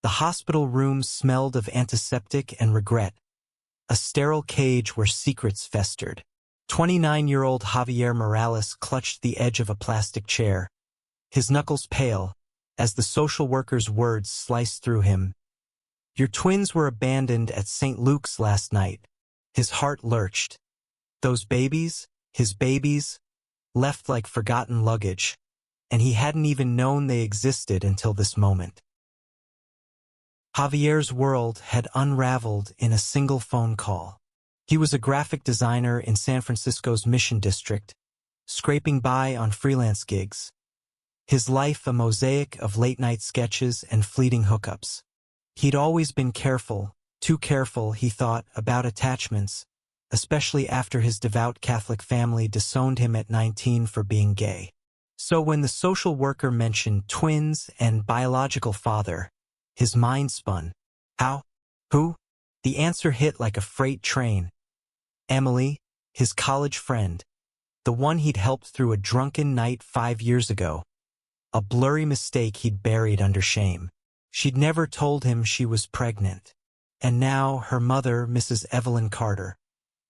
The hospital room smelled of antiseptic and regret, a sterile cage where secrets festered. 29-year-old Javier Morales clutched the edge of a plastic chair, his knuckles pale, as the social worker's words sliced through him. "Your twins were abandoned at St. Luke's last night." His heart lurched. Those babies, his babies, left like forgotten luggage, and he hadn't even known they existed until this moment. Javier's world had unraveled in a single phone call. He was a graphic designer in San Francisco's Mission District, scraping by on freelance gigs. His life a mosaic of late-night sketches and fleeting hookups. He'd always been careful, too careful, he thought, about attachments, especially after his devout Catholic family disowned him at 19 for being gay. So when the social worker mentioned twins and biological father, his mind spun. How? Who? The answer hit like a freight train. Emily, his college friend, the one he'd helped through a drunken night 5 years ago. A blurry mistake he'd buried under shame. She'd never told him she was pregnant. And now her mother, Mrs. Evelyn Carter,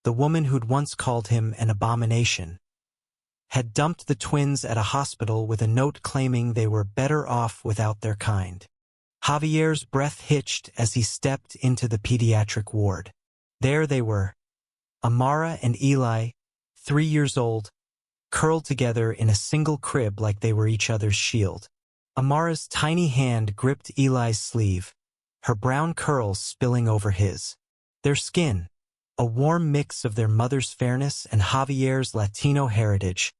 the woman who'd once called him an abomination, had dumped the twins at a hospital with a note claiming they were better off without their kind. Javier's breath hitched as he stepped into the pediatric ward. There they were, Amara and Eli, 3 years old, curled together in a single crib like they were each other's shield. Amara's tiny hand gripped Eli's sleeve, her brown curls spilling over his. Their skin, a warm mix of their mother's fairness and Javier's Latino heritage,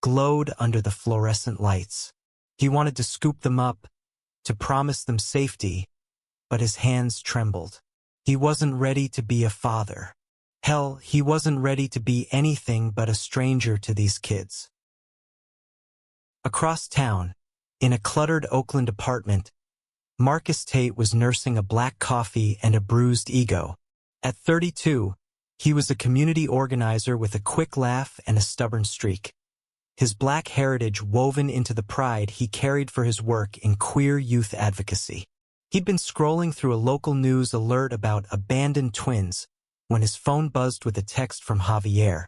glowed under the fluorescent lights. He wanted to scoop them up, to promise them safety, but his hands trembled. He wasn't ready to be a father. Hell, he wasn't ready to be anything but a stranger to these kids. Across town, in a cluttered Oakland apartment, Marcus Tate was nursing a black coffee and a bruised ego. At 32, he was a community organizer with a quick laugh and a stubborn streak. His black heritage woven into the pride he carried for his work in queer youth advocacy. He'd been scrolling through a local news alert about abandoned twins when his phone buzzed with a text from Javier,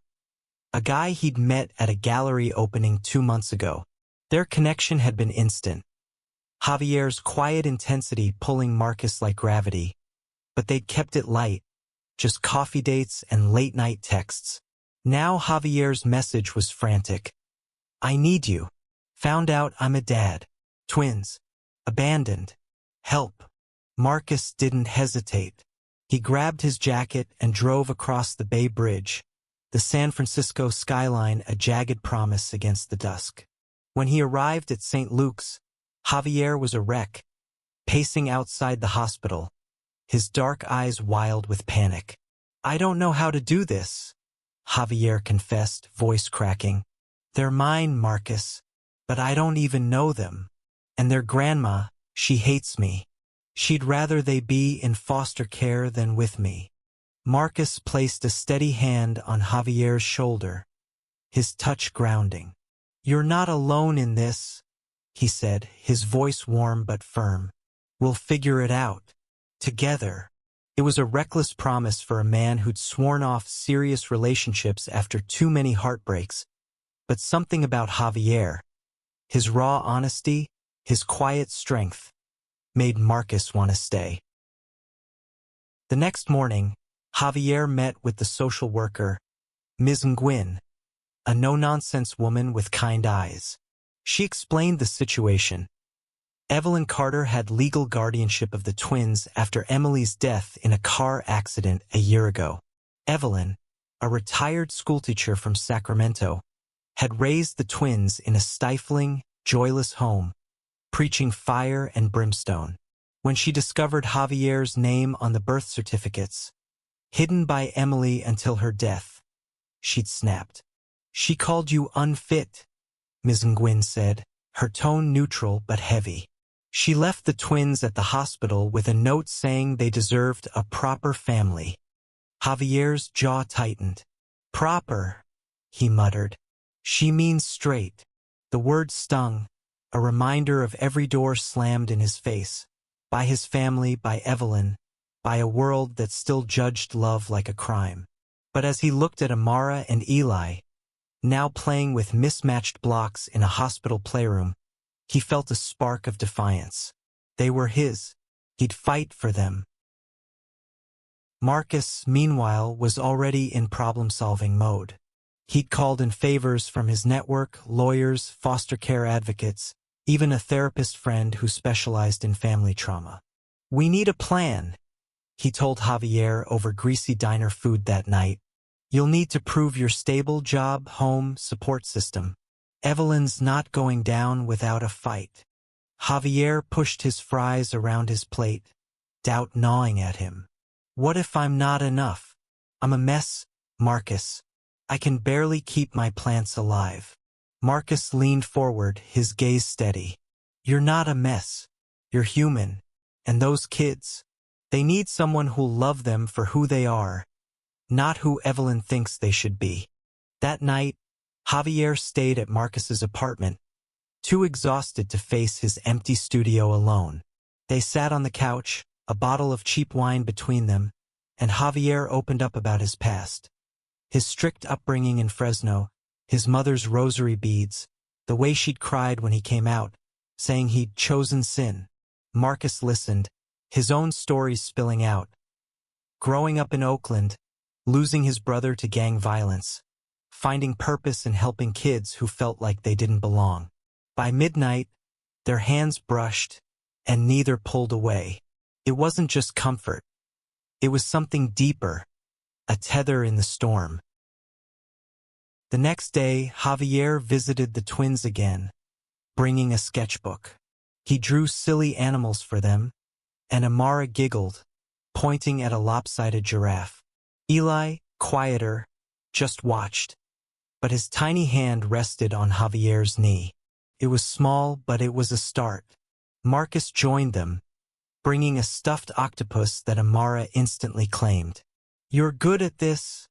a guy he'd met at a gallery opening 2 months ago. Their connection had been instant, Javier's quiet intensity pulling Marcus like gravity, but they'd kept it light, just coffee dates and late-night texts. Now Javier's message was frantic. "I need you. Found out I'm a dad. Twins. Abandoned. Help." Marcus didn't hesitate. He grabbed his jacket and drove across the Bay Bridge, the San Francisco skyline a jagged promise against the dusk. When he arrived at St. Luke's, Javier was a wreck, pacing outside the hospital, his dark eyes wild with panic. "I don't know how to do this," Javier confessed, voice cracking. "They're mine, Marcus, but I don't even know them. And their grandma, she hates me. She'd rather they be in foster care than with me." Marcus placed a steady hand on Javier's shoulder, his touch grounding. "You're not alone in this," he said, his voice warm but firm. "We'll figure it out. Together." It was a reckless promise for a man who'd sworn off serious relationships after too many heartbreaks, but something about Javier, his raw honesty, his quiet strength, made Marcus want to stay. The next morning, Javier met with the social worker, Ms. Nguyen, a no-nonsense woman with kind eyes. She explained the situation. Evelyn Carter had legal guardianship of the twins after Emily's death in a car accident a year ago. Evelyn, a retired schoolteacher from Sacramento, had raised the twins in a stifling, joyless home, preaching fire and brimstone. When she discovered Javier's name on the birth certificates, hidden by Emily until her death, she'd snapped. "She called you unfit," Ms. Nguyen said, her tone neutral but heavy. She left the twins at the hospital with a note saying they deserved a proper family. Javier's jaw tightened. "Proper," he muttered. "She means straight." The word stung, a reminder of every door slammed in his face. by his family, by Evelyn, by a world that still judged love like a crime. But as he looked at Amara and Eli, now playing with mismatched blocks in a hospital playroom, he felt a spark of defiance. They were his. He'd fight for them. Marcus, meanwhile, was already in problem-solving mode. He'd called in favors from his network, lawyers, foster care advocates, even a therapist friend who specialized in family trauma. "We need a plan," he told Javier over greasy diner food that night. "You'll need to prove your stable job, home, support system. Evelyn's not going down without a fight." Javier pushed his fries around his plate, doubt gnawing at him. "What if I'm not enough? I'm a mess, Marcus. I can barely keep my plants alive." Marcus leaned forward, his gaze steady. "You're not a mess. You're human. And those kids, they need someone who'll love them for who they are, not who Evelyn thinks they should be." That night, Javier stayed at Marcus's apartment, too exhausted to face his empty studio alone. They sat on the couch, a bottle of cheap wine between them, and Javier opened up about his past. His strict upbringing in Fresno, his mother's rosary beads, the way she'd cried when he came out, saying he'd chosen sin. Marcus listened, his own stories spilling out. Growing up in Oakland, losing his brother to gang violence, finding purpose in helping kids who felt like they didn't belong. By midnight, their hands brushed, and neither pulled away. It wasn't just comfort. It was something deeper, a tether in the storm. The next day, Javier visited the twins again, bringing a sketchbook. He drew silly animals for them, and Amara giggled, pointing at a lopsided giraffe. Eli, quieter, just watched, but his tiny hand rested on Javier's knee. It was small, but it was a start. Marcus joined them, bringing a stuffed octopus that Amara instantly claimed. "You're good at this,"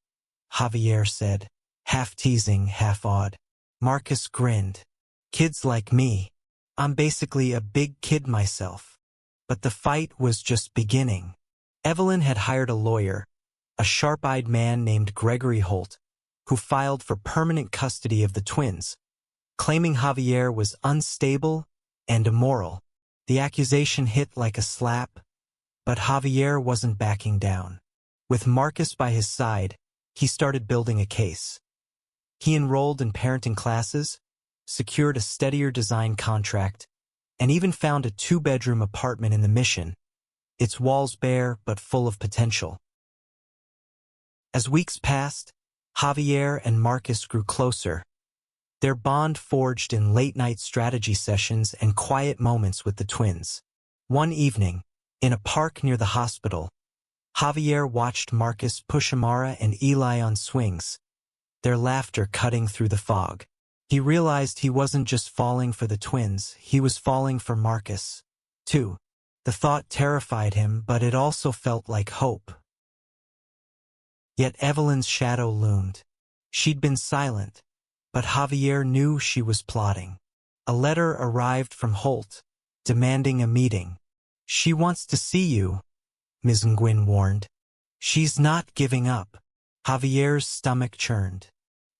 Javier said, half teasing, half awed. Marcus grinned. "Kids like me. I'm basically a big kid myself." But the fight was just beginning. Evelyn had hired a lawyer, a sharp-eyed man named Gregory Holt, who filed for permanent custody of the twins, claiming Javier was unstable and immoral. The accusation hit like a slap, but Javier wasn't backing down. With Marcus by his side, he started building a case. He enrolled in parenting classes, secured a steadier design contract, and even found a 2-bedroom apartment in the Mission, its walls bare but full of potential. As weeks passed, Javier and Marcus grew closer, their bond forged in late-night strategy sessions and quiet moments with the twins. One evening, in a park near the hospital, Javier watched Marcus push Amara and Eli on swings, their laughter cutting through the fog. He realized he wasn't just falling for the twins, he was falling for Marcus, too. The thought terrified him, but it also felt like hope. Yet Evelyn's shadow loomed. She'd been silent, but Javier knew she was plotting. A letter arrived from Holt, demanding a meeting. "She wants to see you," Ms. Nguyen warned. "She's not giving up." Javier's stomach churned.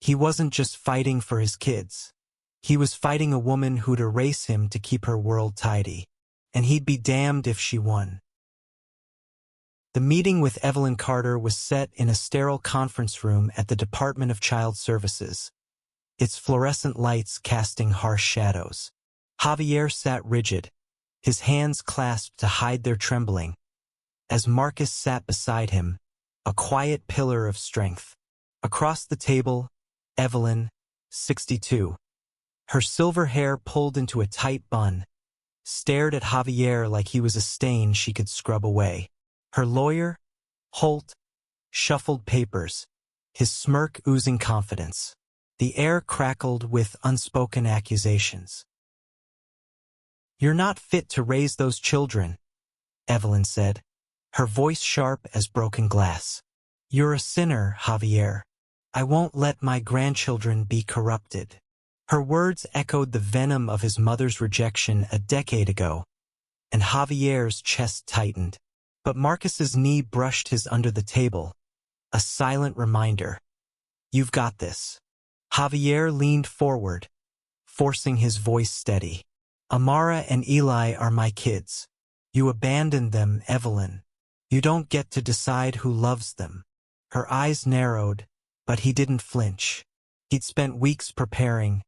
He wasn't just fighting for his kids. He was fighting a woman who'd erase him to keep her world tidy. And he'd be damned if she won. The meeting with Evelyn Carter was set in a sterile conference room at the Department of Child Services, its fluorescent lights casting harsh shadows. Javier sat rigid, his hands clasped to hide their trembling, as Marcus sat beside him, a quiet pillar of strength. Across the table, Evelyn, 62, her silver hair pulled into a tight bun, stared at Javier like he was a stain she could scrub away. Her lawyer, Holt, shuffled papers, his smirk oozing confidence. The air crackled with unspoken accusations. "You're not fit to raise those children," Evelyn said, her voice sharp as broken glass. "You're a sinner, Javier. I won't let my grandchildren be corrupted." Her words echoed the venom of his mother's rejection a decade ago, and Javier's chest tightened. But Marcus's knee brushed his under the table, a silent reminder. You've got this. Javier leaned forward, forcing his voice steady. Amara and Eli are my kids. You abandoned them, Evelyn. You don't get to decide who loves them. Her eyes narrowed, but he didn't flinch. He'd spent weeks preparing,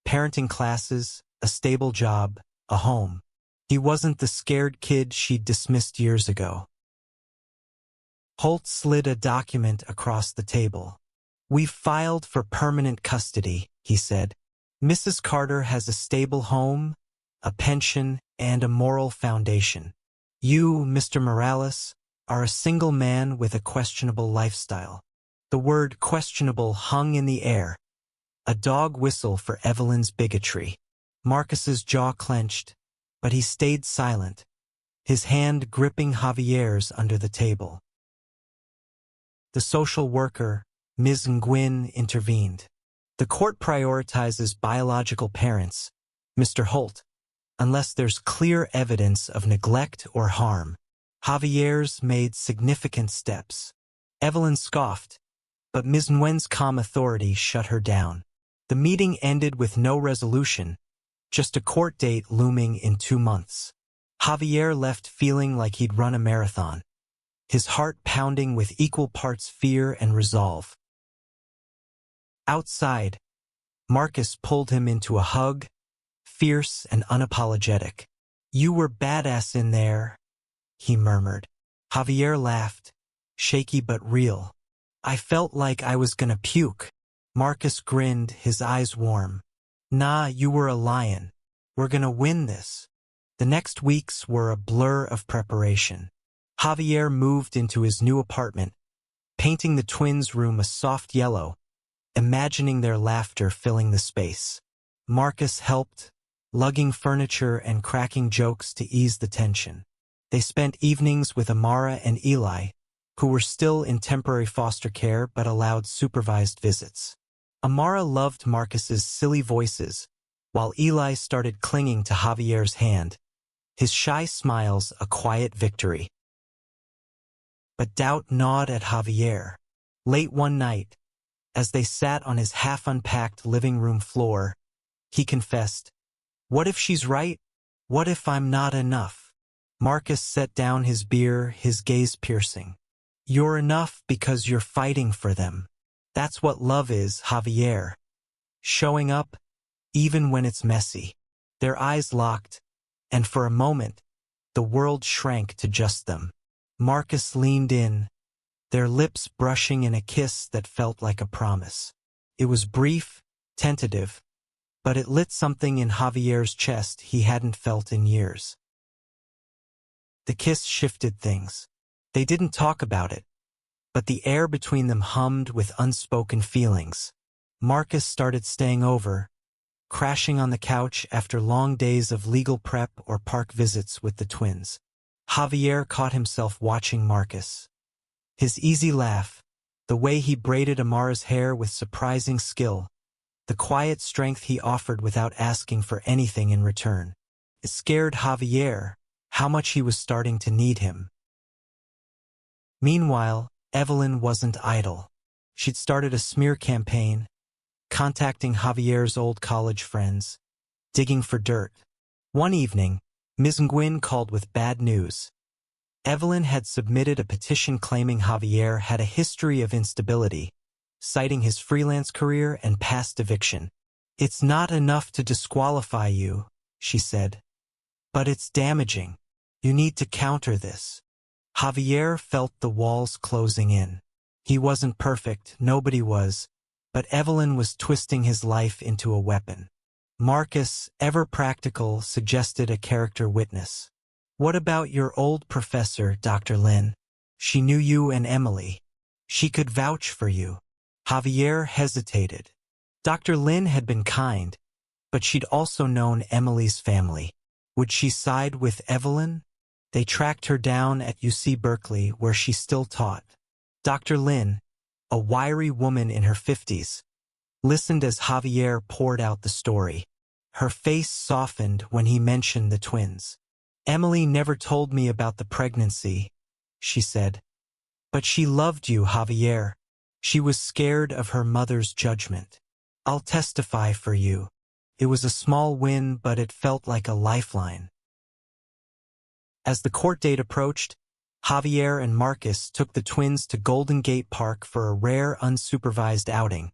parenting classes, a stable job, a home. He wasn't the scared kid she'd dismissed years ago. Holt slid a document across the table. We've filed for permanent custody, he said. Mrs. Carter has a stable home, a pension, and a moral foundation. You, Mr. Morales, are a single man with a questionable lifestyle. The word questionable hung in the air, a dog whistle for Evelyn's bigotry. Marcus's jaw clenched, but he stayed silent, his hand gripping Javier's under the table. The social worker, Ms. Nguyen, intervened. The court prioritizes biological parents, Mr. Holt, unless there's clear evidence of neglect or harm. Javier's made significant steps. Evelyn scoffed, but Ms. Nguyen's calm authority shut her down. The meeting ended with no resolution, just a court date looming in 2 months. Javier left feeling like he'd run a marathon, his heart pounding with equal parts fear and resolve. Outside, Marcus pulled him into a hug, fierce and unapologetic. You were badass in there, he murmured. Javier laughed, shaky but real. I felt like I was gonna puke. Marcus grinned, his eyes warm. Nah, you were a lion. We're gonna win this. The next weeks were a blur of preparation. Javier moved into his new apartment, painting the twins' room a soft yellow, imagining their laughter filling the space. Marcus helped, lugging furniture and cracking jokes to ease the tension. They spent evenings with Amara and Eli, who were still in temporary foster care but allowed supervised visits. Amara loved Marcus's silly voices, while Eli started clinging to Javier's hand, his shy smiles a quiet victory. But doubt gnawed at Javier. Late one night, as they sat on his half-unpacked living room floor, he confessed, "What if she's right? What if I'm not enough?" Marcus set down his beer, his gaze piercing. You're enough because you're fighting for them. That's what love is, Javier. Showing up, even when it's messy. Their eyes locked, and for a moment, the world shrank to just them. Marcus leaned in, their lips brushing in a kiss that felt like a promise. It was brief, tentative, but it lit something in Javier's chest he hadn't felt in years. The kiss shifted things. They didn't talk about it, but the air between them hummed with unspoken feelings. Marcus started staying over, crashing on the couch after long days of legal prep or park visits with the twins. Javier caught himself watching Marcus. His easy laugh, the way he braided Amara's hair with surprising skill, the quiet strength he offered without asking for anything in return. It scared Javier how much he was starting to need him. Meanwhile, Evelyn wasn't idle. She'd started a smear campaign, contacting Javier's old college friends, digging for dirt. One evening, Ms. Nguyen called with bad news. Evelyn had submitted a petition claiming Javier had a history of instability, citing his freelance career and past eviction. It's not enough to disqualify you, she said. But it's damaging. You need to counter this. Javier felt the walls closing in. He wasn't perfect, nobody was, but Evelyn was twisting his life into a weapon. Marcus, ever practical, suggested a character witness. What about your old professor, Dr. Lin? She knew you and Emily. She could vouch for you. Javier hesitated. Dr. Lin had been kind, but she'd also known Emily's family. Would she side with Evelyn? They tracked her down at UC Berkeley, where she still taught. Dr. Lin, a wiry woman in her 50s, listened as Javier poured out the story. Her face softened when he mentioned the twins. Emily never told me about the pregnancy, she said. But she loved you, Javier. She was scared of her mother's judgment. I'll testify for you. It was a small win, but it felt like a lifeline. As the court date approached, Javier and Marcus took the twins to Golden Gate Park for a rare unsupervised outing,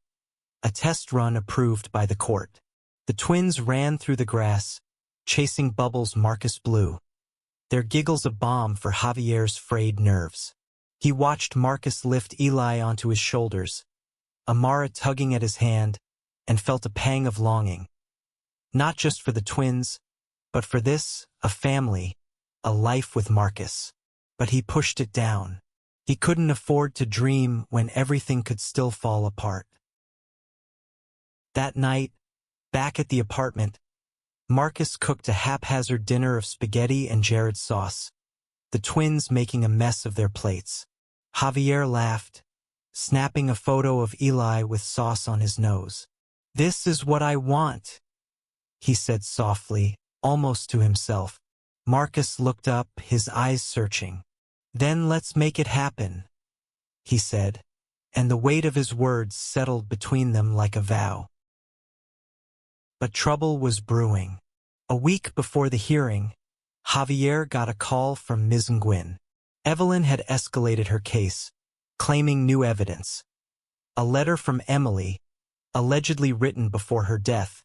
a test run approved by the court. The twins ran through the grass, chasing bubbles Marcus blew, their giggles a balm for Javier's frayed nerves. He watched Marcus lift Eli onto his shoulders, Amara tugging at his hand, and felt a pang of longing. Not just for the twins, but for this, a family, a life with Marcus. But he pushed it down. He couldn't afford to dream when everything could still fall apart. That night, back at the apartment, Marcus cooked a haphazard dinner of spaghetti and Jared sauce, the twins making a mess of their plates. Javier laughed, snapping a photo of Eli with sauce on his nose. "This is what I want," he said softly, almost to himself. Marcus looked up, his eyes searching. "Then let's make it happen," he said, and the weight of his words settled between them like a vow. But trouble was brewing. A week before the hearing, Javier got a call from Ms. Nguyen. Evelyn had escalated her case, claiming new evidence. A letter from Emily, allegedly written before her death,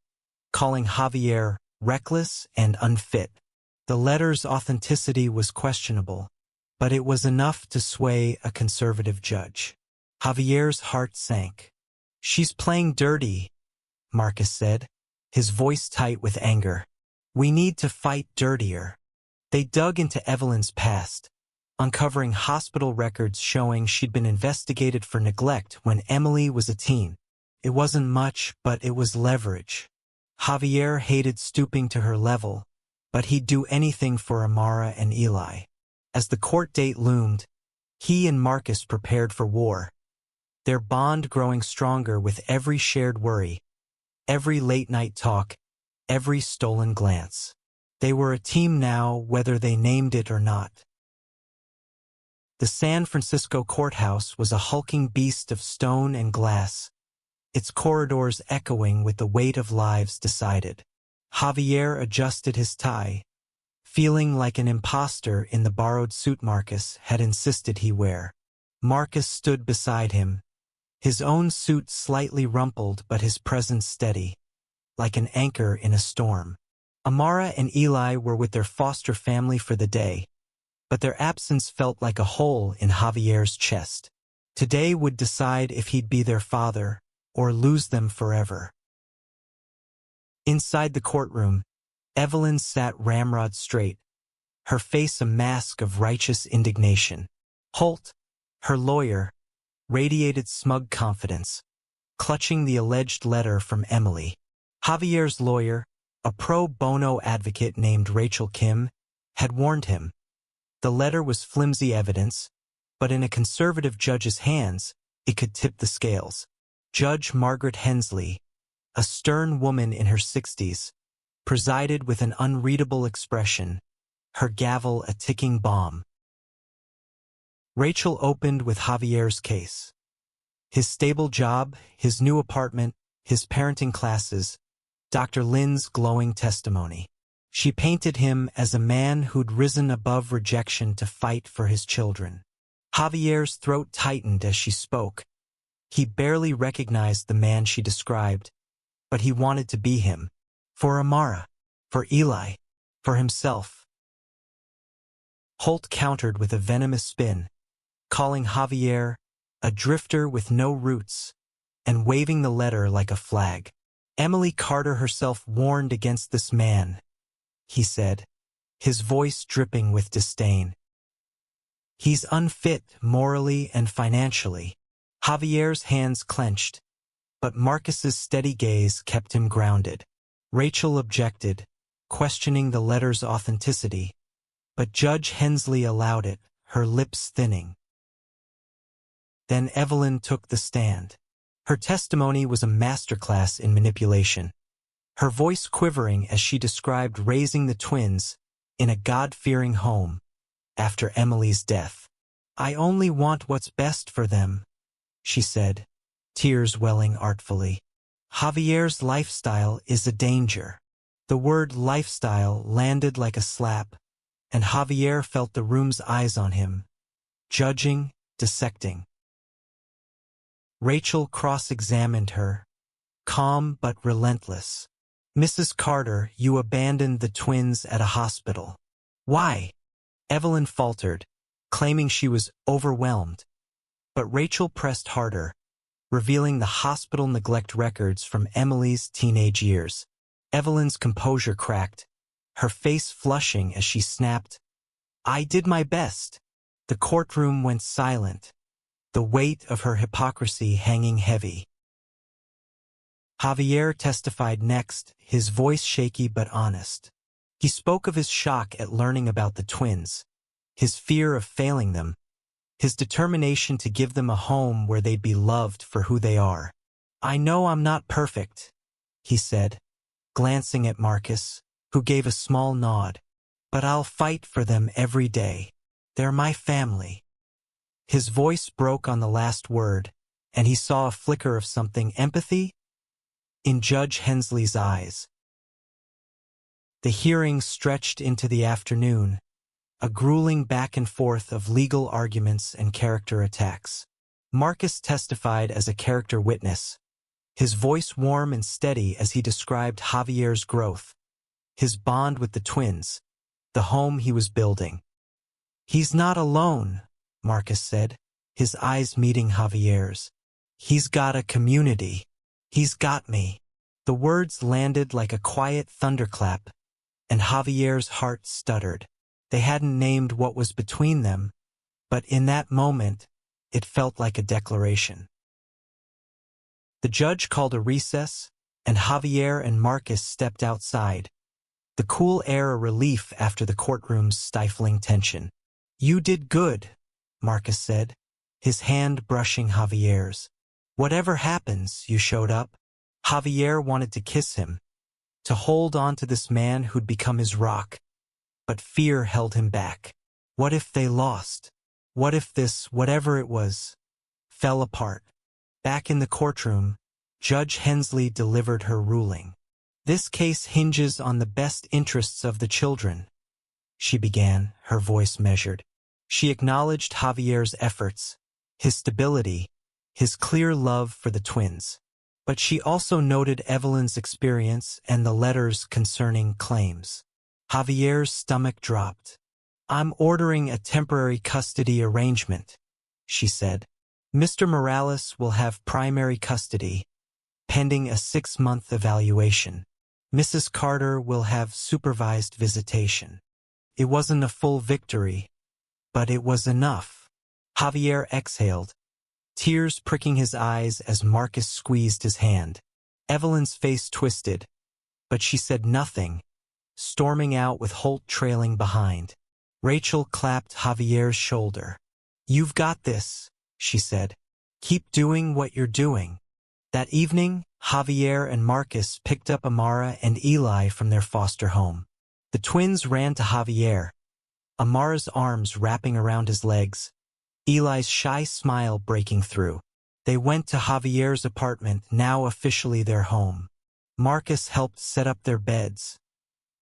calling Javier reckless and unfit. The letter's authenticity was questionable, but it was enough to sway a conservative judge. Javier's heart sank. "She's playing dirty," Marcus said, his voice tight with anger. "We need to fight dirtier." They dug into Evelyn's past, uncovering hospital records showing she'd been investigated for neglect when Emily was a teen. It wasn't much, but it was leverage. Javier hated stooping to her level, but he'd do anything for Amara and Eli. As the court date loomed, he and Marcus prepared for war, their bond growing stronger with every shared worry, every late-night talk, every stolen glance. They were a team now, whether they named it or not. The San Francisco courthouse was a hulking beast of stone and glass, its corridors echoing with the weight of lives decided. Javier adjusted his tie, feeling like an imposter in the borrowed suit Marcus had insisted he wear. Marcus stood beside him, his own suit slightly rumpled but his presence steady, like an anchor in a storm. Amara and Eli were with their foster family for the day, but their absence felt like a hole in Javier's chest. Today would decide if he'd be their father or lose them forever. Inside the courtroom, Evelyn sat ramrod straight, her face a mask of righteous indignation. Holt, her lawyer, radiated smug confidence, clutching the alleged letter from Emily. Javier's lawyer, a pro bono advocate named Rachel Kim, had warned him. The letter was flimsy evidence, but in a conservative judge's hands, it could tip the scales. Judge Margaret Hensley, a stern woman in her 60s, presided with an unreadable expression, her gavel a ticking bomb. Rachel opened with Javier's case. His stable job, his new apartment, his parenting classes, Dr. Lynn's glowing testimony. She painted him as a man who'd risen above rejection to fight for his children. Javier's throat tightened as she spoke. He barely recognized the man she described, but he wanted to be him. For Amara, for Eli, for himself. Holt countered with a venomous spin, calling Javier a drifter with no roots, and waving the letter like a flag. Emily Carter herself warned against this man, he said, his voice dripping with disdain. He's unfit morally and financially. Javier's hands clenched, but Marcus's steady gaze kept him grounded. Rachel objected, questioning the letter's authenticity, but Judge Hensley allowed it, her lips thinning. Then Evelyn took the stand. Her testimony was a masterclass in manipulation, her voice quivering as she described raising the twins, in a God-fearing home, after Emily's death. "I only want what's best for them," she said, tears welling artfully. "Javier's lifestyle is a danger." The word lifestyle landed like a slap, and Javier felt the room's eyes on him, judging, dissecting. Rachel cross-examined her, calm but relentless. "Mrs. Carter, you abandoned the twins at a hospital. Why?" Evelyn faltered, claiming she was overwhelmed. But Rachel pressed harder, revealing the hospital neglect records from Emily's teenage years. Evelyn's composure cracked, her face flushing as she snapped, "I did my best." The courtroom went silent, the weight of her hypocrisy hanging heavy. Javier testified next, his voice shaky but honest. He spoke of his shock at learning about the twins, his fear of failing them, his determination to give them a home where they'd be loved for who they are. "I know I'm not perfect," he said, glancing at Marcus, who gave a small nod, "but I'll fight for them every day. They're my family." His voice broke on the last word, and he saw a flicker of something, empathy, in Judge Hensley's eyes. The hearing stretched into the afternoon, a grueling back and forth of legal arguments and character attacks. Marcus testified as a character witness, his voice warm and steady as he described Javier's growth, his bond with the twins, the home he was building. "He's not alone," Marcus said, his eyes meeting Javier's. "He's got a community. He's got me." The words landed like a quiet thunderclap, and Javier's heart stuttered. They hadn't named what was between them, but in that moment, it felt like a declaration. The judge called a recess, and Javier and Marcus stepped outside, the cool air a relief after the courtroom's stifling tension. "You did good," Marcus said, his hand brushing Javier's. "Whatever happens, you showed up." Javier wanted to kiss him, to hold on to this man who'd become his rock, but fear held him back. What if they lost? What if this, whatever it was, fell apart? Back in the courtroom, Judge Hensley delivered her ruling. "This case hinges on the best interests of the children," she began, her voice measured. She acknowledged Javier's efforts, his stability, his clear love for the twins. But she also noted Evelyn's experience and the letters concerning claims. Javier's stomach dropped. "I'm ordering a temporary custody arrangement," she said. "Mr. Morales will have primary custody, pending a 6-month evaluation. Mrs. Carter will have supervised visitation." It wasn't a full victory, but it was enough. Javier exhaled, tears pricking his eyes as Marcus squeezed his hand. Evelyn's face twisted, but she said nothing, storming out with Holt trailing behind. Rachel clapped Javier's shoulder. "You've got this," she said. "Keep doing what you're doing." That evening, Javier and Marcus picked up Amara and Eli from their foster home. The twins ran to Javier, Amara's arms wrapping around his legs, Eli's shy smile breaking through. They went to Javier's apartment, now officially their home. Marcus helped set up their beds,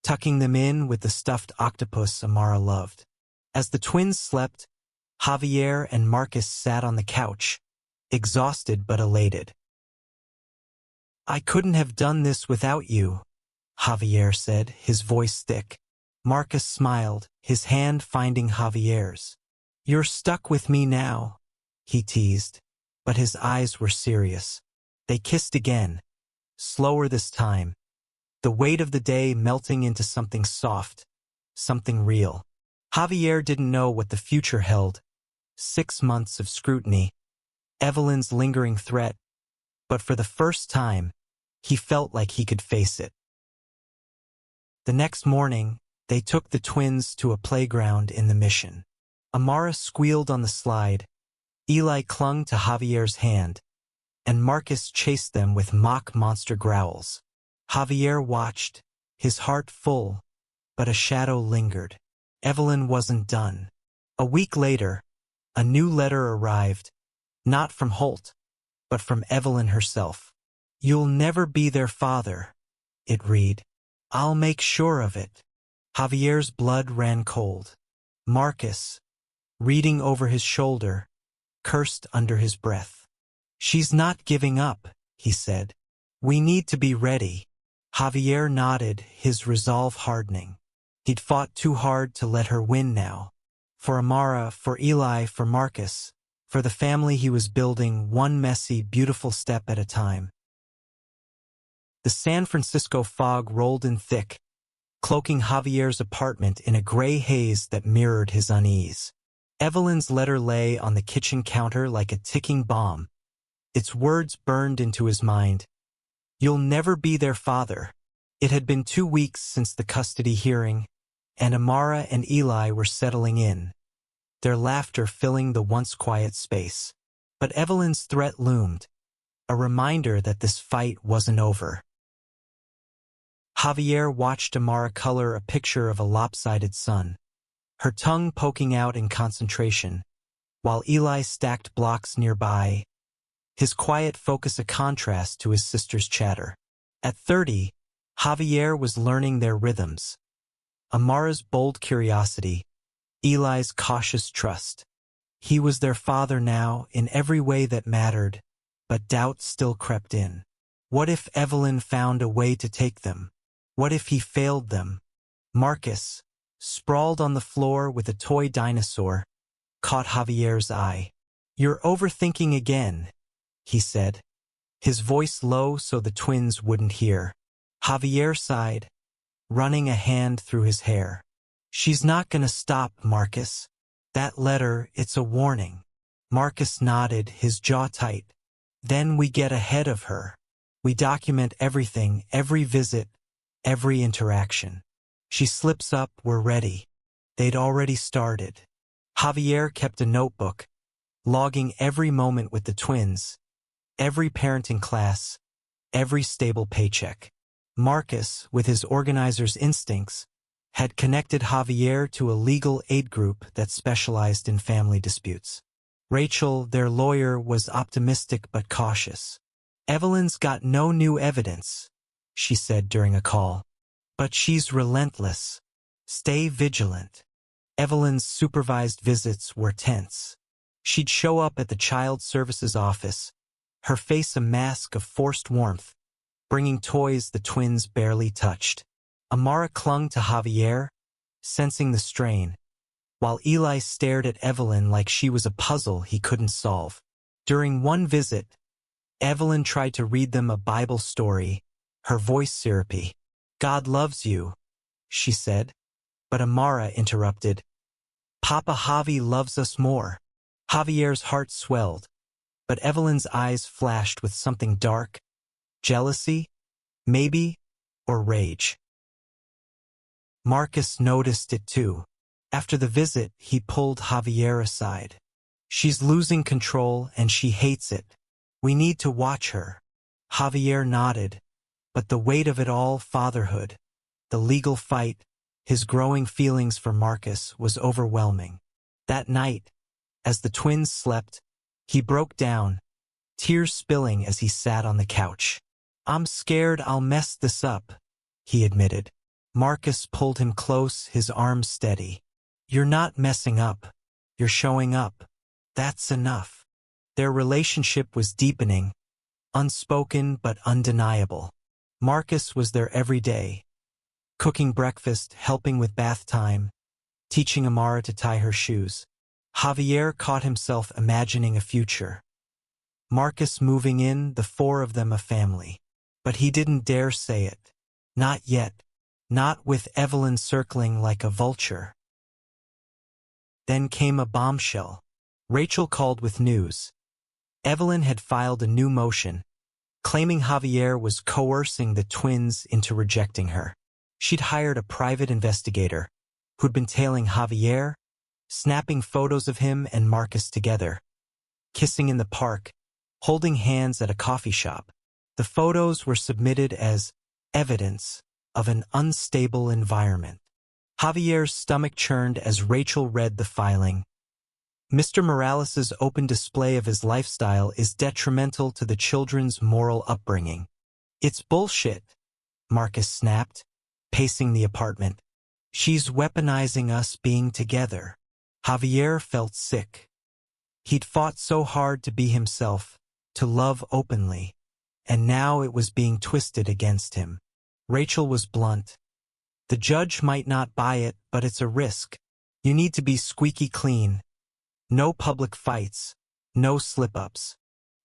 tucking them in with the stuffed octopus Amara loved. As the twins slept, Javier and Marcus sat on the couch, exhausted but elated. "I couldn't have done this without you," Javier said, his voice thick. Marcus smiled, his hand finding Javier's. "You're stuck with me now," he teased, but his eyes were serious. They kissed again, slower this time, the weight of the day melting into something soft, something real. Javier didn't know what the future held. 6 months of scrutiny, Evelyn's lingering threat, but for the first time, he felt like he could face it. The next morning, they took the twins to a playground in the Mission. Amara squealed on the slide, Eli clung to Javier's hand, and Marcus chased them with mock monster growls. Javier watched, his heart full, but a shadow lingered. Evelyn wasn't done. A week later, a new letter arrived, not from Holt, but from Evelyn herself. "You'll never be their father," it read. "I'll make sure of it." Javier's blood ran cold. Marcus, reading over his shoulder, cursed under his breath. "She's not giving up," he said. "We need to be ready." Javier nodded, his resolve hardening. He'd fought too hard to let her win now. For Amara, for Eli, for Marcus, for the family he was building, one messy, beautiful step at a time. The San Francisco fog rolled in thick, cloaking Javier's apartment in a gray haze that mirrored his unease. Evelyn's letter lay on the kitchen counter like a ticking bomb. Its words burned into his mind. "You'll never be their father." It had been 2 weeks since the custody hearing, and Amara and Eli were settling in, their laughter filling the once quiet space. But Evelyn's threat loomed, a reminder that this fight wasn't over. Javier watched Amara color a picture of a lopsided sun, her tongue poking out in concentration, while Eli stacked blocks nearby, his quiet focus a contrast to his sister's chatter. At 30, Javier was learning their rhythms. Amara's bold curiosity, Eli's cautious trust. He was their father now in every way that mattered, but doubt still crept in. What if Evelyn found a way to take them? What if he failed them? Marcus, sprawled on the floor with a toy dinosaur, caught Javier's eye. "You're overthinking again," he said, his voice low so the twins wouldn't hear. Javier sighed, running a hand through his hair. "She's not gonna stop, Marcus. That letter, it's a warning." Marcus nodded, his jaw tight. "Then we get ahead of her. We document everything, every visit, every interaction. She slips up, we're ready." They'd already started. Javier kept a notebook, logging every moment with the twins, every parenting class, every stable paycheck. Marcus, with his organizer's instincts, had connected Javier to a legal aid group that specialized in family disputes. Rachel, their lawyer, was optimistic but cautious. "Evelyn's got no new evidence," she said during a call. "But she's relentless. Stay vigilant." Evelyn's supervised visits were tense. She'd show up at the Child Services office, her face a mask of forced warmth, bringing toys the twins barely touched. Amara clung to Javier, sensing the strain, while Eli stared at Evelyn like she was a puzzle he couldn't solve. During one visit, Evelyn tried to read them a Bible story, her voice syrupy. "God loves you," she said, but Amara interrupted. "Papa Javi loves us more." Javier's heart swelled, but Evelyn's eyes flashed with something dark, jealousy, maybe, or rage. Marcus noticed it too. After the visit, he pulled Javier aside. "She's losing control and she hates it. We need to watch her." Javier nodded, but the weight of it all, fatherhood, the legal fight, his growing feelings for Marcus, was overwhelming. That night, as the twins slept, he broke down, tears spilling as he sat on the couch. "I'm scared I'll mess this up," he admitted. Marcus pulled him close, his arms steady. "You're not messing up. You're showing up. That's enough." Their relationship was deepening, unspoken but undeniable. Marcus was there every day, cooking breakfast, helping with bath time, teaching Amara to tie her shoes. Javier caught himself imagining a future. Marcus moving in, the four of them a family. But he didn't dare say it. Not yet. Not with Evelyn circling like a vulture. Then came a bombshell. Rachel called with news. Evelyn had filed a new motion, claiming Javier was coercing the twins into rejecting her. She'd hired a private investigator who'd been tailing Javier, snapping photos of him and Marcus together, kissing in the park, holding hands at a coffee shop. The photos were submitted as evidence of an unstable environment. Javier's stomach churned as Rachel read the filing. Mr. Morales's open display of his lifestyle is detrimental to the children's moral upbringing. It's bullshit, Marcus snapped, pacing the apartment. She's weaponizing us being together. Javier felt sick. He'd fought so hard to be himself, to love openly, and now it was being twisted against him. Rachel was blunt. The judge might not buy it, but it's a risk. You need to be squeaky clean. No public fights, no slip-ups.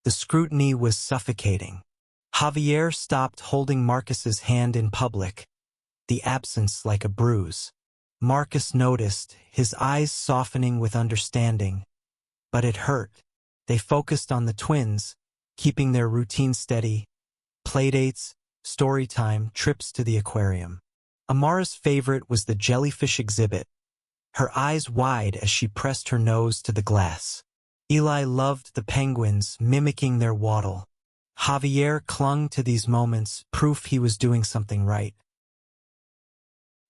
The scrutiny was suffocating. Javier stopped holding Marcus's hand in public, the absence like a bruise. Marcus noticed, his eyes softening with understanding. But it hurt. They focused on the twins, keeping their routine steady. Playdates, story time, trips to the aquarium. Amara's favorite was the jellyfish exhibit, her eyes wide as she pressed her nose to the glass. Eli loved the penguins, mimicking their waddle. Javier clung to these moments, proof he was doing something right.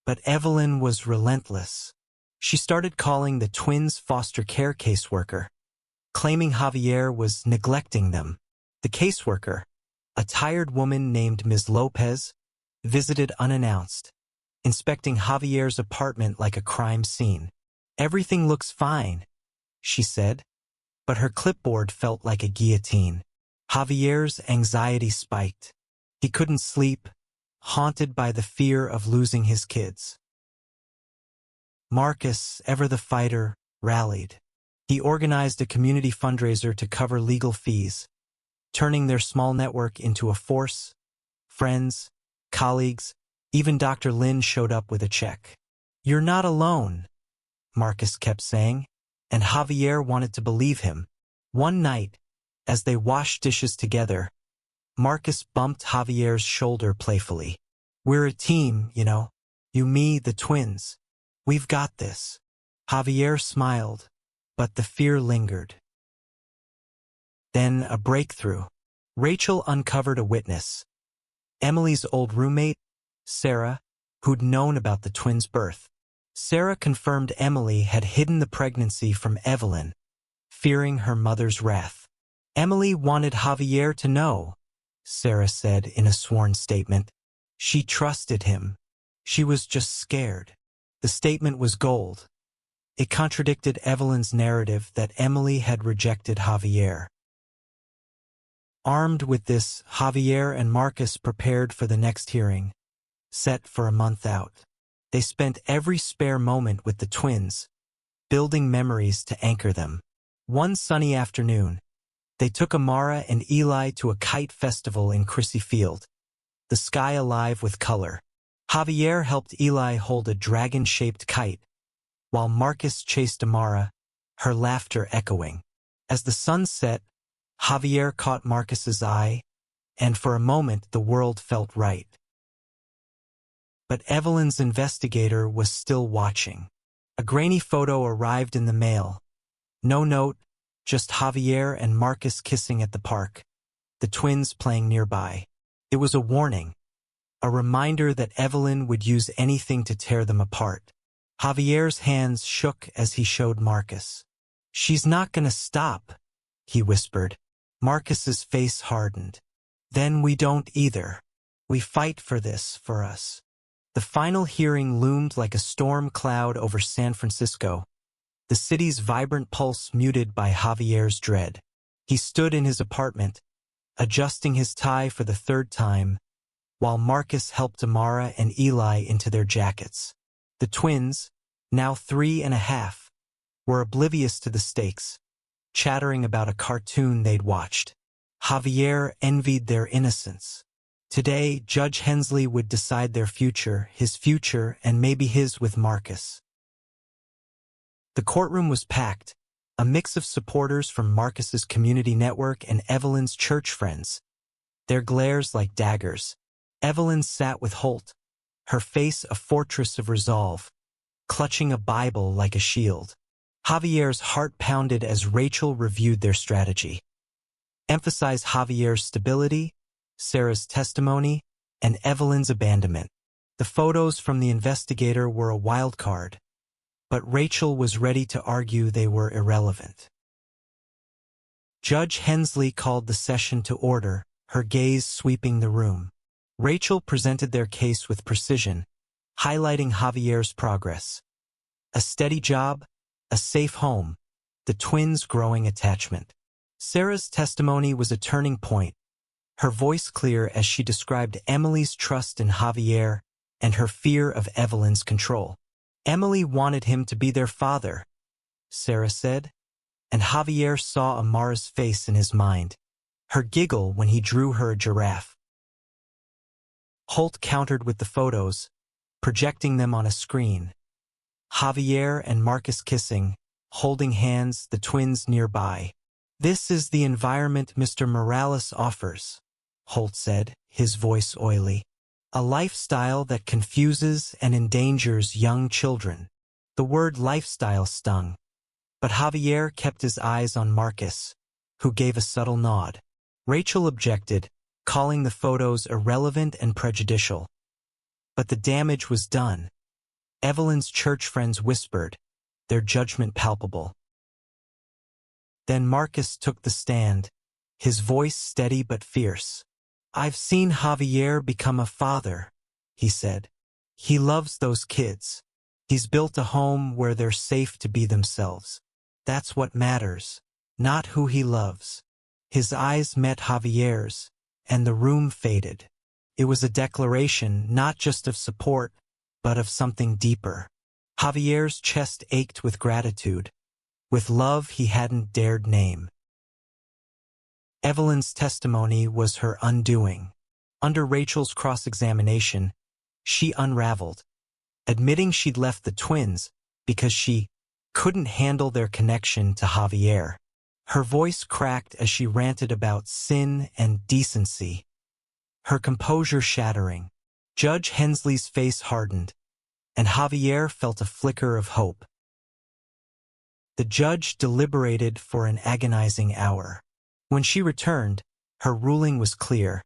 But Evelyn was relentless. She started calling the twins' foster care caseworker, claiming Javier was neglecting them. The caseworker, a tired woman named Ms. Lopez, visited unannounced, inspecting Javier's apartment like a crime scene. "Everything looks fine," she said, but her clipboard felt like a guillotine. Javier's anxiety spiked. He couldn't sleep, haunted by the fear of losing his kids. Marcus, ever the fighter, rallied. He organized a community fundraiser to cover legal fees, turning their small network into a force. Friends, colleagues, even Dr. Lin showed up with a check. "You're not alone," Marcus kept saying, and Javier wanted to believe him. One night, as they washed dishes together, Marcus bumped Javier's shoulder playfully. "We're a team, you know. You, me, the twins. We've got this." Javier smiled, but the fear lingered. Then a breakthrough. Rachel uncovered a witness. Emily's old roommate, Sarah, who'd known about the twins' birth. Sarah confirmed Emily had hidden the pregnancy from Evelyn, fearing her mother's wrath. "Emily wanted Javier to know," Sarah said in a sworn statement. "She trusted him. She was just scared." The statement was gold. It contradicted Evelyn's narrative that Emily had rejected Javier. Armed with this, Javier and Marcus prepared for the next hearing, set for a month out. They spent every spare moment with the twins, building memories to anchor them. One sunny afternoon, they took Amara and Eli to a kite festival in Crissy Field, the sky alive with color. Javier helped Eli hold a dragon-shaped kite, while Marcus chased Amara, her laughter echoing. As the sun set, Javier caught Marcus's eye, and for a moment the world felt right. But Evelyn's investigator was still watching. A grainy photo arrived in the mail. No note, just Javier and Marcus kissing at the park, the twins playing nearby. It was a warning, a reminder that Evelyn would use anything to tear them apart. Javier's hands shook as he showed Marcus. "She's not gonna stop," he whispered. Marcus's face hardened. "Then we don't either. We fight for this, for us." The final hearing loomed like a storm cloud over San Francisco, the city's vibrant pulse muted by Javier's dread. He stood in his apartment, adjusting his tie for the third time, while Marcus helped Amara and Eli into their jackets. The twins, now 3.5, were oblivious to the stakes, chattering about a cartoon they'd watched. Javier envied their innocence. Today, Judge Hensley would decide their future, his future, and maybe his with Marcus. The courtroom was packed, a mix of supporters from Marcus's community network and Evelyn's church friends, their glares like daggers. Evelyn sat with Holt, her face a fortress of resolve, clutching a Bible like a shield. Javier's heart pounded as Rachel reviewed their strategy. Emphasize Javier's stability, Sarah's testimony, and Evelyn's abandonment. The photos from the investigator were a wild card, but Rachel was ready to argue they were irrelevant. Judge Hensley called the session to order, her gaze sweeping the room. Rachel presented their case with precision, highlighting Javier's progress. A steady job, a safe home, the twins' growing attachment. Sarah's testimony was a turning point, her voice clear as she described Emily's trust in Javier and her fear of Evelyn's control. Emily wanted him to be their father, Sarah said, and Javier saw Amara's face in his mind, her giggle when he drew her a giraffe. Holt countered with the photos, projecting them on a screen. Javier and Marcus kissing, holding hands, the twins nearby. "This is the environment Mr. Morales offers," Holt said, his voice oily. "A lifestyle that confuses and endangers young children." The word lifestyle stung, but Javier kept his eyes on Marcus, who gave a subtle nod. Rachel objected, calling the photos irrelevant and prejudicial. But the damage was done. Evelyn's church friends whispered, their judgment palpable. Then Marcus took the stand, his voice steady but fierce. "I've seen Javier become a father," he said. "He loves those kids. He's built a home where they're safe to be themselves. That's what matters, not who he loves." His eyes met Javier's, and the room faded. It was a declaration not just of support, but of something deeper. Javier's chest ached with gratitude, with love he hadn't dared name. Evelyn's testimony was her undoing. Under Rachel's cross-examination, she unraveled, admitting she'd left the twins because she couldn't handle their connection to Javier. Her voice cracked as she ranted about sin and decency, her composure shattering. Judge Hensley's face hardened, and Javier felt a flicker of hope. The judge deliberated for an agonizing hour. When she returned, her ruling was clear.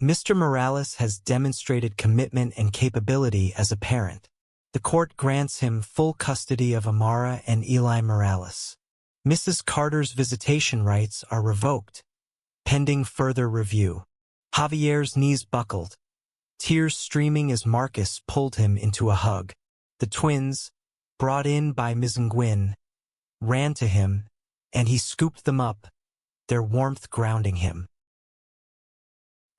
Mr. Morales has demonstrated commitment and capability as a parent. The court grants him full custody of Amara and Eli Morales. Mrs. Carter's visitation rights are revoked, pending further review. Javier's knees buckled, tears streaming as Marcus pulled him into a hug. The twins, brought in by Ms. Nguyen, ran to him, and he scooped them up, their warmth grounding him.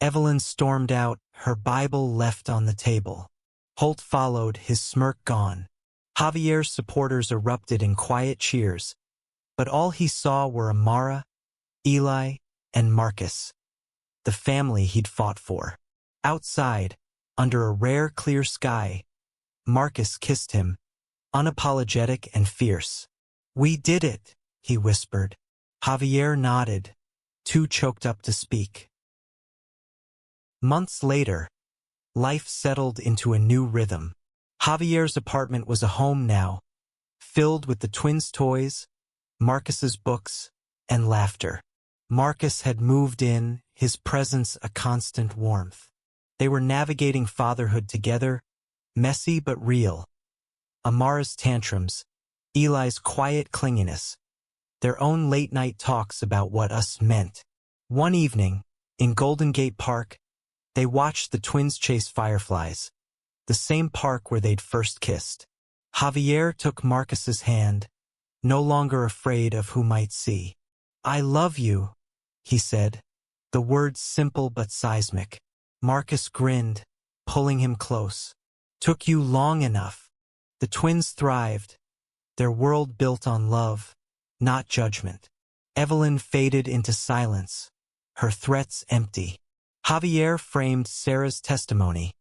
Evelyn stormed out, her Bible left on the table. Holt followed, his smirk gone. Javier's supporters erupted in quiet cheers, but all he saw were Amara, Eli, and Marcus, the family he'd fought for. Outside, under a rare clear sky, Marcus kissed him, unapologetic and fierce. "We did it," he whispered. Javier nodded, too choked up to speak. Months later, life settled into a new rhythm. Javier's apartment was a home now, filled with the twins' toys, Marcus's books, and laughter. Marcus had moved in, his presence a constant warmth. They were navigating fatherhood together, messy but real. Amara's tantrums, Eli's quiet clinginess, their own late-night talks about what us meant. One evening, in Golden Gate Park, they watched the twins chase fireflies, the same park where they'd first kissed. Javier took Marcus's hand, no longer afraid of who might see. "I love you," he said, the words simple but seismic. Marcus grinned, pulling him close. "Took you long enough." The twins thrived, their world built on love, not judgment. Evelyn faded into silence, her threats empty. Javier framed Sarah's testimony,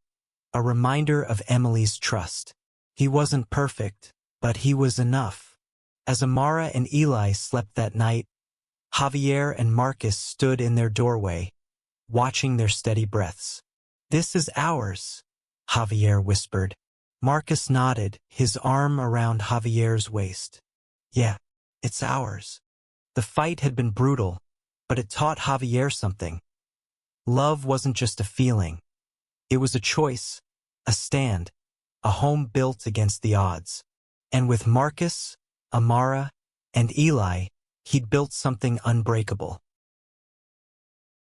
a reminder of Emily's trust. He wasn't perfect, but he was enough. As Amara and Eli slept that night, Javier and Marcus stood in their doorway, watching their steady breaths. "This is ours," Javier whispered. Marcus nodded, his arm around Javier's waist. "Yeah, it's ours." The fight had been brutal, but it taught Javier something. Love wasn't just a feeling. It was a choice, a stand, a home built against the odds. And with Marcus, Amara, and Eli, he'd built something unbreakable.